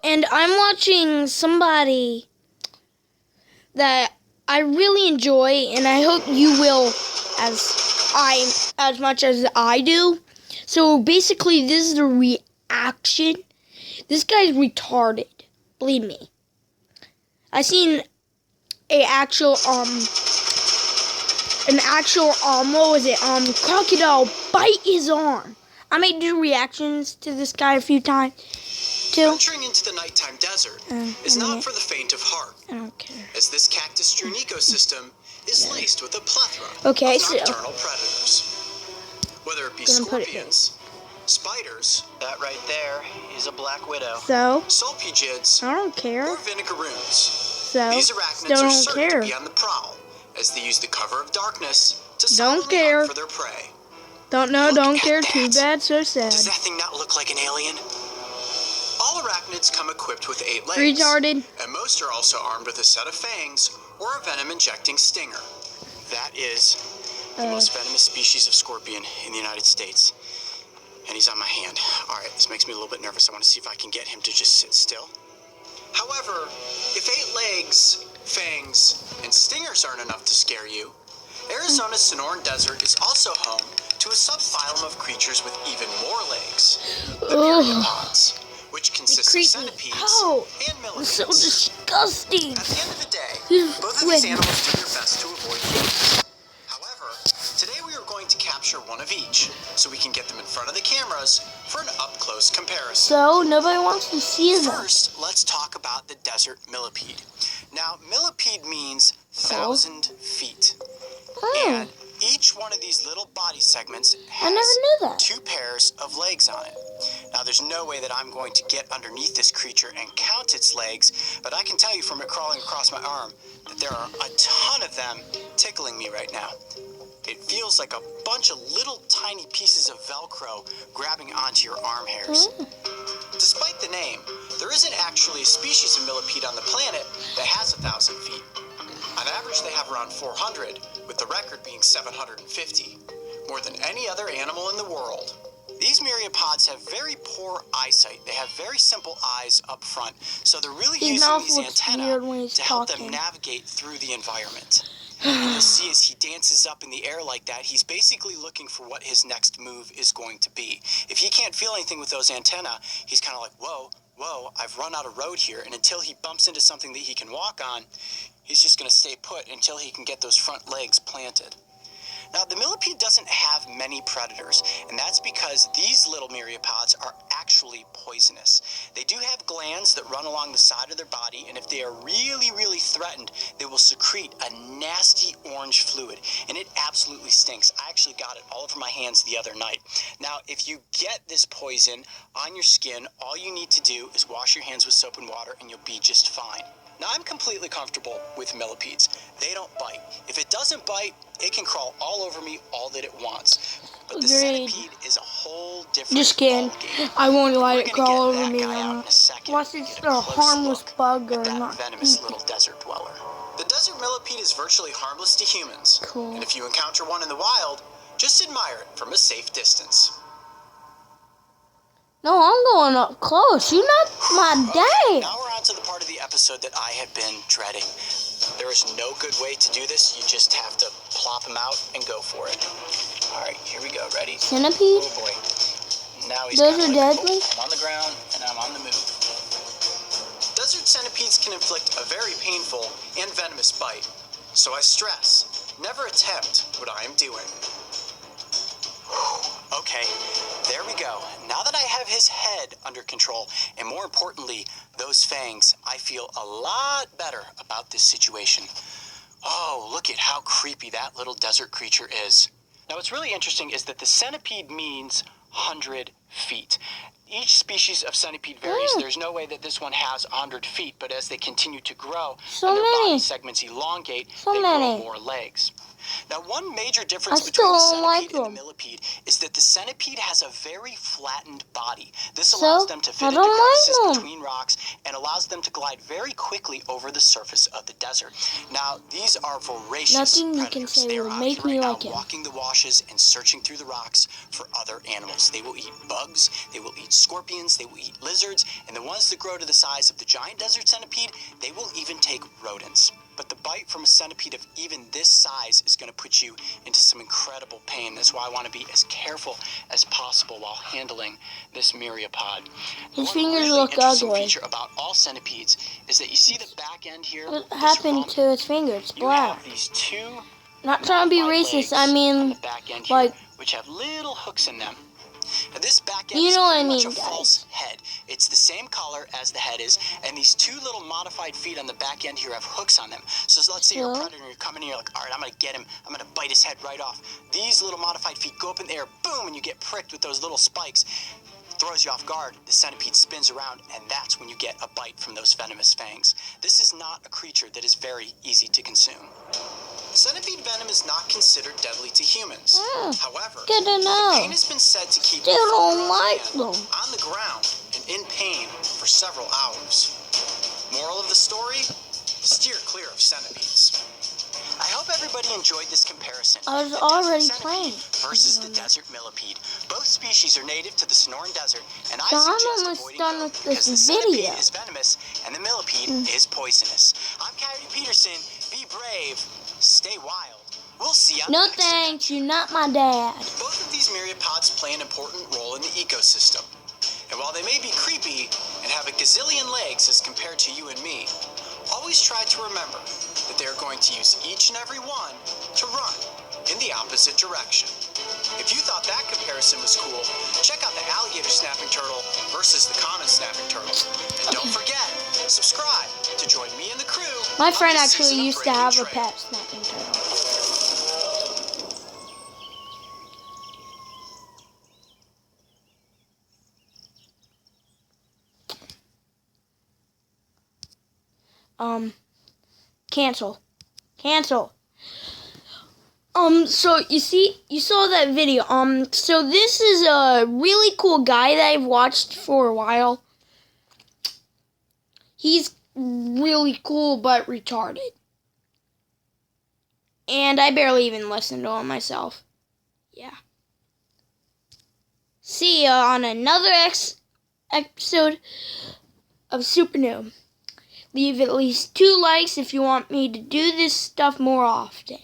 And I'm watching somebody that I really enjoy, and I hope you will as much as I do. So basically, this is the reaction. This guy's retarded. Believe me. I seen crocodile bite his arm. I made do reactions to this guy a few times too. Venturing into the nighttime desert is not for the faint of heart. I don't care. As this cactus-strewn ecosystem is laced with a plethora of nocturnal predators. Whether it be scorpions, spiders, that right there is a black widow, sulpigids, I don't care. or vinegaroons. So, these arachnids are certain to be on the prowl, as they use the cover of darkness to silently hunt for their prey. Don't care, too bad, so sad. Does that thing not look like an alien? All arachnids come equipped with 8 legs. Retarded. And most are also armed with a set of fangs or a venom-injecting stinger. That is the most venomous species of scorpion in the United States. And he's on my hand. Alright, this makes me a little bit nervous. I want to see if I can get him to just sit still. However, if 8 legs, fangs, and stingers aren't enough to scare you, Arizona's Sonoran Desert is also home to a subphylum of creatures with even more legs, the myriapods, which consist of centipedes and millipedes. So disgusting. At the end of the day, both of these animals do their best to avoid humans. However, today we are going to capture one of each, so we can get them in front of the cameras for an up-close comparison. So, nobody wants to see them. First, let's talk about the desert millipede. Now, millipede means 1,000 feet. And each one of these little body segments has 2 pairs of legs on it. Now, there's no way that I'm going to get underneath this creature and count its legs, but I can tell you from it crawling across my arm that there are a ton of them tickling me right now. It feels like a bunch of little tiny pieces of Velcro grabbing onto your arm hairs. Despite the name, there isn't actually a species of millipede on the planet that has 1,000 feet. On average, they have around 400, with the record being 750, more than any other animal in the world. These myriapods have very poor eyesight. They have very simple eyes up front, so they're really using these antennae to help them navigate through the environment. And you'll see as he dances up in the air like that, he's basically looking for what his next move is going to be. If he can't feel anything with those antennae, he's kind of like, whoa, I've run out of road here. And until he bumps into something that he can walk on, he's just going to stay put until he can get those front legs planted. Now, the millipede doesn't have many predators, and that's because these little myriapods are actually poisonous. They do have glands that run along the side of their body, and if they are really, really threatened, they will secrete a nasty orange fluid, and it absolutely stinks. I actually got it all over my hands the other night. Now, if you get this poison on your skin, all you need to do is wash your hands with soap and water, and you'll be just fine. Now, I'm completely comfortable with millipedes. They don't bite. If it doesn't bite, it can crawl all over me all that it wants. But the centipede is a whole different ballgame. I won't let it crawl over me. Unless it's a harmless bug or not. Venomous little desert dweller. The desert millipede is virtually harmless to humans. Cool. And if you encounter one in the wild, just admire it from a safe distance. No, I'm going up close. You're not my dad. Now we're on to the part of the episode that I have been dreading. There is no good way to do this. You just have to plop them out and go for it. All right, here we go. Ready? Centipede? Oh, boy. Now he's Those are deadly? I'm on the ground, and I'm on the move. Desert centipedes can inflict a very painful and venomous bite. So I stress, never attempt what I am doing. Okay, there we go. Now that I have his head under control, and more importantly, those fangs, I feel a lot better about this situation. Oh, look at how creepy that little desert creature is. Now, what's really interesting is that the centipede means 100 feet. Each species of centipede varies. There's no way that this one has 100 feet, but as they continue to grow and their body segments elongate, they grow more legs. Now, one major difference between the centipede and the millipede is that the centipede has a very flattened body. This allows them to fit into crevices between rocks and allows them to glide very quickly over the surface of the desert. Now, these are voracious predators. They are out here right now walking the washes and searching through the rocks for other animals. They will eat bugs, they will eat scorpions, they will eat lizards, and the ones that grow to the size of the giant desert centipede, they will even take rodents. But the bite from a centipede of even this size is going to put you into some incredible pain. That's why I want to be as careful as possible while handling this myriapod. His fingers look ugly. One feature about all centipedes is that you see the back end here. What happened to his fingers? Black. You have these two. Not trying to be racist. I mean, like, which have little hooks in them. Now, this back end you know what I is mean, a false head. It's the same color as the head is, and these two little modified feet on the back end here have hooks on them. So let's say you're a predator and you're coming in, you're like, all right, I'm going to get him. I'm going to bite his head right off. These little modified feet go up in the air, boom, and you get pricked with those little spikes. Throws you off guard, the centipede spins around, and that's when you get a bite from those venomous fangs. This is not a creature that is very easy to consume. Centipede venom is not considered deadly to humans. However, good to know. The pain has been said to keep on the ground and in pain for several hours. Moral of the story? Steer clear of centipedes. I hope everybody enjoyed this comparison. I was already playing. Versus the desert millipede. Both species are native to the Sonoran Desert, and I so suggest I'm almost avoiding done them with because the this centipede video. is venomous and the millipede is poisonous. I'm Coyote Peterson. Be brave. Stay wild. We'll see you on the next thanks, you're not my dad. Both of these myriapods play an important role in the ecosystem. And while they may be creepy and have a gazillion legs as compared to you and me, always try to remember that they are going to use each and every one to run in the opposite direction. If you thought that comparison was cool, check out the alligator snapping turtle versus the common snapping turtle. And don't forget, subscribe to join me and the crew. My friend actually used to have a pet snapping turtle. Cancel. So you saw that video. So this is a really cool guy that I've watched for a while. He's really cool but retarded. And I barely even listen to him myself. Yeah. See ya on another episode of Super Noob. Leave at least 2 likes if you want me to do this stuff more often.